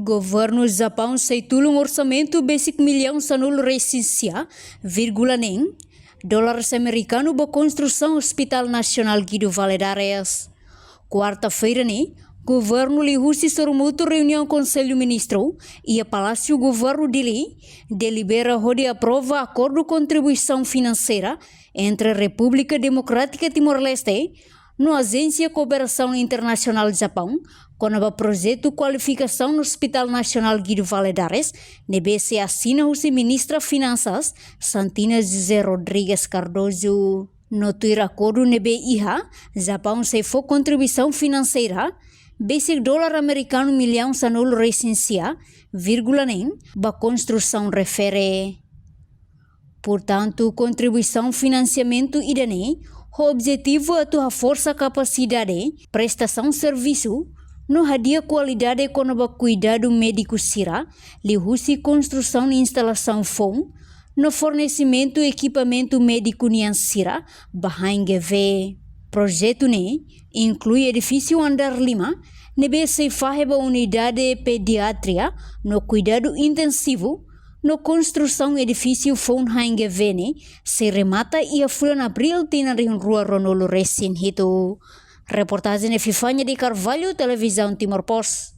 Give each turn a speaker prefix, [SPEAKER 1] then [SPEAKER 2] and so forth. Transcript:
[SPEAKER 1] Governo Japão sai tulong orçamento basic milhão sanul recensia, vírgula nem, dólares americano para construção Hospital Nacional Guido Valadares. Quarta-feira, governo lihusi sormuto reunião Conselho Ministro e a Palácio Governo Dili delibera onde aprova acordo contribuição financeira entre a República Democrática Timor-Leste no Agência Cooperação Internacional Japão, com o projeto Qualificação no Hospital Nacional Guido Valadares, NBC assina o ministra Finanças, Santina José Rodrigues Cardoso. No teu acordo NBIHA, Japão se for contribuição financeira, basic dólar americano milhão sanul recensia, vírgula nem, para construção refere. Portanto, contribuição financiamento idane, o objetivo é a força capacidade, prestação serviço, no hadia qualidade com o cuidado médico sira, lihusi construção e instalação FOM, no fornecimento equipamento médico niansira, bahangeve. Projeto inclui edifício andar 5, nebe se faheba unidade pediatria, no cuidado intensivo, no construção edifício FON hangevene, se remata e a fulan abril tina rin rua Ronolo recém hito. Reportagem Fifanya de Carvalho, Televisão Timor Post.